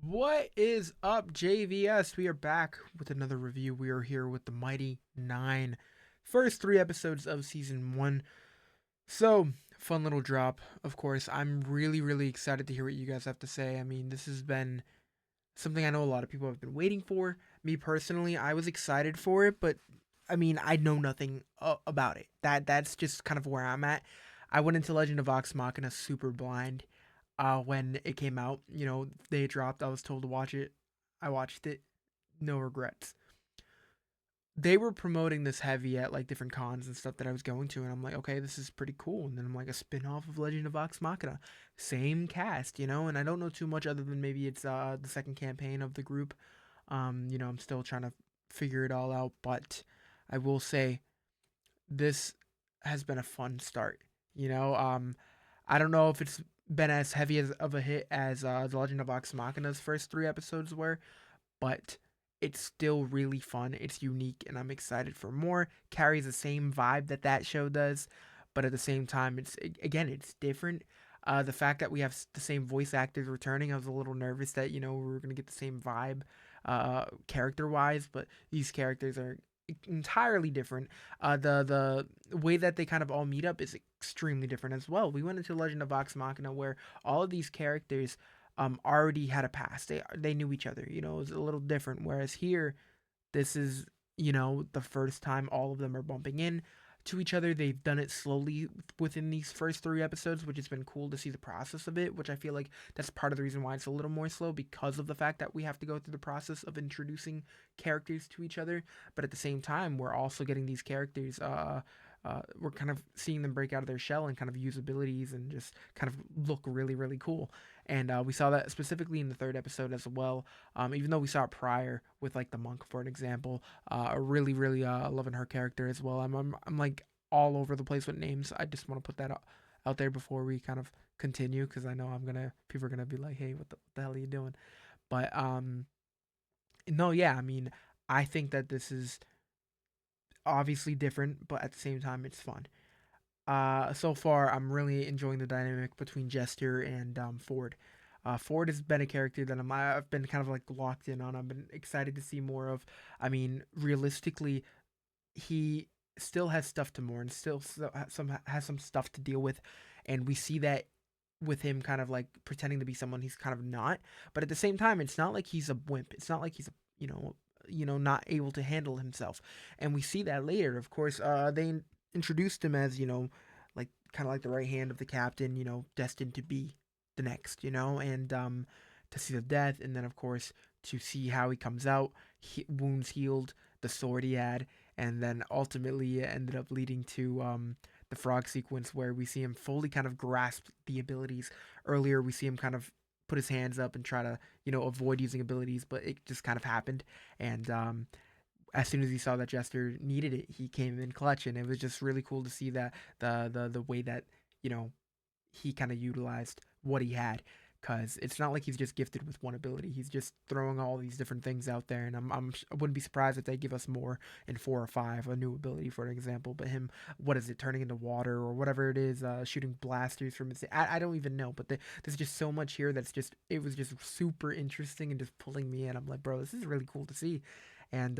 What is up, JVS? We are back with another review. We are here with the mighty Nine. First three episodes of season one. So, fun little drop. Of course, I'm really excited to hear what you guys have to say. I mean, this has been something I know a lot of people have been waiting for. Me personally, I was excited for it, but I mean, I know nothing about it. That's just kind of where I'm at. I went into Legend of Vox Machina super blind when it came out. They dropped. I was told to watch it. I watched it. No regrets. They were promoting this heavy at like different cons and stuff that I was going to, and I'm like, okay, this is pretty cool. And then I'm like a spin off of Legend of Vox Machina, same cast, and I don't know too much other than maybe it's the second campaign of the group. I'm still trying to figure it all out, but I will say this has been a fun start. I don't know if it's been as heavy as of a hit as The Legend of Vox Machina's first three episodes were, but it's still really fun. It's unique, and I'm excited for more. Carries the same vibe that show does, but at the same time, it's different. The fact that we have the same voice actors returning, I was a little nervous that we were gonna get the same vibe, character wise, but these characters are entirely different. The way that they kind of all meet up is extremely different as well. We went into Legend of Vox Machina where all of these characters already had a past. They knew each other. It was a little different. Whereas here, this is the first time all of them are bumping in to each other. They've done it slowly within these first three episodes, which has been cool to see the process of it. Which I feel like that's part of the reason why it's a little more slow, because of the fact that we have to go through the process of introducing characters to each other. But at the same time, we're also getting these characters. We're kind of seeing them break out of their shell and kind of use abilities and just kind of look really cool. And we saw that specifically in the third episode as well. Even though we saw it prior with like the monk, for an example, really loving her character as well. I'm like all over the place with names. I just want to put that out there before we kind of continue, because I know people are gonna be like, hey, what the hell are you doing? But no, yeah, I mean, I think that this is obviously different, but at the same time, it's fun. So far, I'm really enjoying the dynamic between Jester and Ford. Ford has been a character that I've been kind of like locked in on. I've been excited to see more of. I mean, realistically, he still has stuff to mourn, still has some stuff to deal with, and we see that with him kind of like pretending to be someone he's kind of not. But at the same time, it's not like he's a wimp. It's not like he's a not able to handle himself, and we see that later. Of course, they introduced him as like kind of like the right hand of the captain, destined to be the next, and to see the death, and then of course to see how he comes out, wounds healed, the sword he had, and then ultimately it ended up leading to the frog sequence where we see him fully kind of grasp the abilities. Earlier, we see him kind of put his hands up and try to avoid using abilities, but it just kind of happened. And as soon as he saw that Jester needed it, he came in clutch, and it was just really cool to see that the way that you know he kind of utilized what he had. Cause it's not like he's just gifted with one ability. He's just throwing all these different things out there, and I wouldn't be surprised if they give us more in 4 or 5, a new ability, for an example. But him, what is it, turning into water or whatever it is, shooting blasters from his. I don't even know, but there's just so much here that's just it was just super interesting and just pulling me in. I'm like, bro, this is really cool to see, and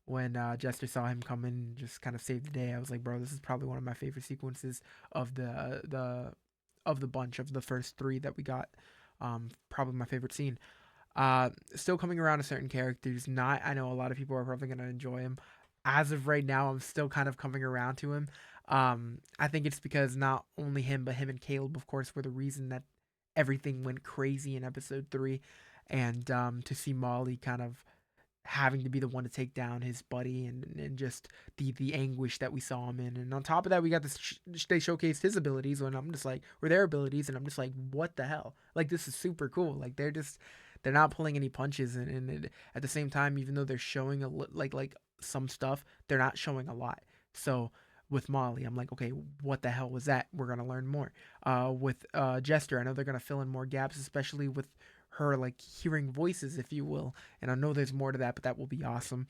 when Jester saw him come in and just kind of save the day, I was like, bro, this is probably one of my favorite sequences of the bunch of the first three that we got. Probably my favorite scene. Still coming around to certain characters. Not, I know a lot of people are probably gonna enjoy him. As of right now, I'm still kind of coming around to him. I think it's because not only him, but him and Caleb, of course, were the reason that everything went crazy in episode three, and to see Molly kind of having to be the one to take down his buddy, and just the anguish that we saw him in. And on top of that, we got this they showcased his abilities, and I'm just like, or their abilities, and I'm just like, what the hell, like, this is super cool. Like, they're not pulling any punches, and at the same time, even though they're showing like some stuff, they're not showing a lot. So with Molly, I'm like, okay, what the hell was that? We're gonna learn more. With Jester, I know they're gonna fill in more gaps, especially with her like hearing voices, if you will. And I know there's more to that, but that will be awesome.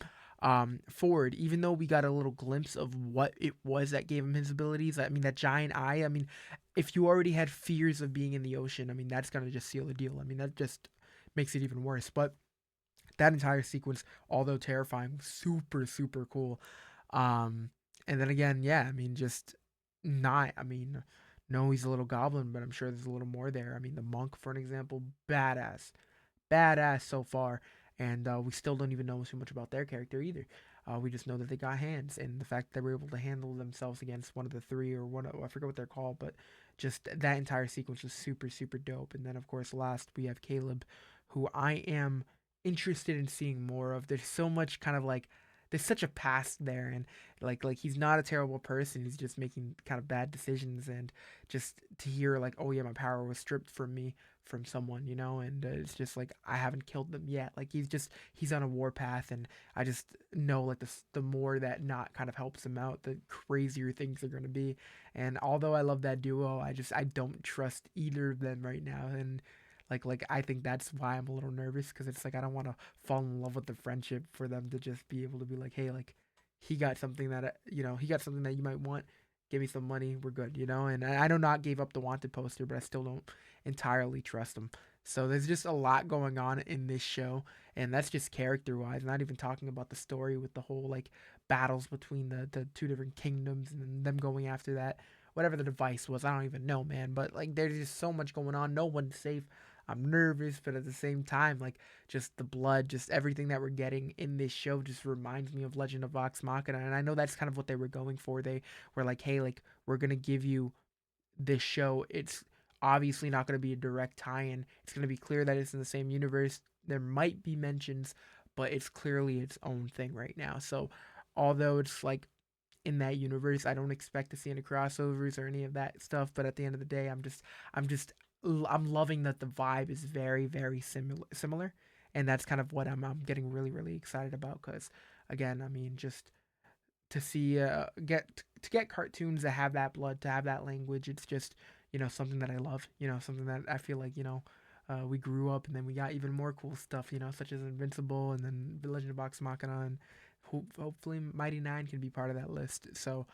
Ford, even though we got a little glimpse of what it was that gave him his abilities, I mean, that giant eye. I mean, if you already had fears of being in the ocean, I mean, that's gonna just seal the deal. I mean, that just makes it even worse. But that entire sequence, although terrifying, was super super cool. Um, and then again, yeah, I mean, just not. I mean, no, he's a little goblin, but I'm sure there's a little more there. I mean, the monk, for an example, badass, badass so far, and we still don't even know too much about their character either. We just know that they got hands, and the fact that they were able to handle themselves against one of the three or one, I forget what they're called, but just that entire sequence was super super dope. And then of course last we have Caleb, who I am interested in seeing more of. There's so much kind of like there's such a past there, and like he's not a terrible person. He's just making kind of bad decisions, and just to hear like, oh yeah, my power was stripped from me from someone, and it's just like I haven't killed them yet. Like he's on a war path, and I just know like the more that not kind of helps him out, the crazier things are gonna be. And although I love that duo, I don't trust either of them right now, and like I think that's why I'm a little nervous because it's like I don't want to fall in love with the friendship for them to just be able to be like, hey, like he got something that he got something that you might want. Give me some money, we're good. And I know not gave up the wanted poster, but I still don't entirely trust him. So there's just a lot going on in this show, and that's just character wise. Not even talking about the story with the whole like battles between the two different kingdoms and them going after that whatever the device was. I don't even know, man. But like there's just so much going on. No one's safe. I'm nervous, but at the same time, like just the blood, just everything that we're getting in this show just reminds me of Legend of Vox Machina. And I know that's kind of what they were going for. They were like, hey, like we're gonna give you this show. It's obviously not gonna be a direct tie-in. It's gonna be clear that it's in the same universe. There might be mentions, but it's clearly its own thing right now. So although it's like in that universe. I don't expect to see any crossovers or any of that stuff. But at the end of the day, I'm just, I'm loving that the vibe is very, very similar, and that's kind of what I'm getting really, really excited about. Because again, I mean, just to see get cartoons that have that blood, to have that language, it's just something that I love. Something that I feel like we grew up and then we got even more cool stuff. Such as Invincible and then The Legend of Vox Machina and hopefully Mighty Nine can be part of that list. So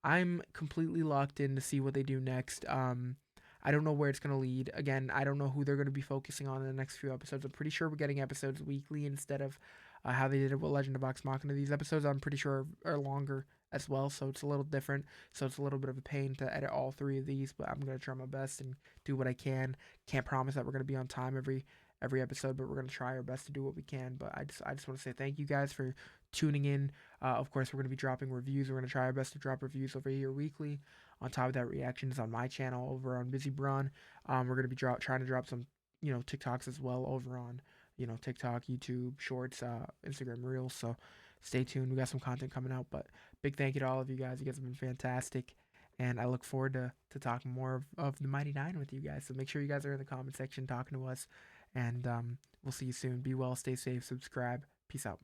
I'm completely locked in to see what they do next. I don't know where it's gonna lead. Again, I don't know who they're gonna be focusing on in the next few episodes. I'm pretty sure we're getting episodes weekly instead of how they did it with Legend of Vox Machina. These episodes, I'm pretty sure, are longer as well, so it's a little different. So it's a little bit of a pain to edit all three of these, but I'm gonna try my best and do what I can. Can't promise that we're gonna be on time every episode, but we're gonna try our best to do what we can. But I just want to say thank you guys for tuning in. Of course, we're going to be dropping reviews. We're going to try our best to drop reviews over here weekly. On top of that, reactions on my channel over on Bizzy Braun. We're going to be trying to drop some, TikToks as well over on, TikTok, YouTube, Shorts, Instagram Reels. So stay tuned. We got some content coming out. But big thank you to all of you guys. You guys have been fantastic. And I look forward to talking more of the Mighty Nine with you guys. So make sure you guys are in the comment section talking to us. And we'll see you soon. Be well, stay safe, subscribe. Peace out.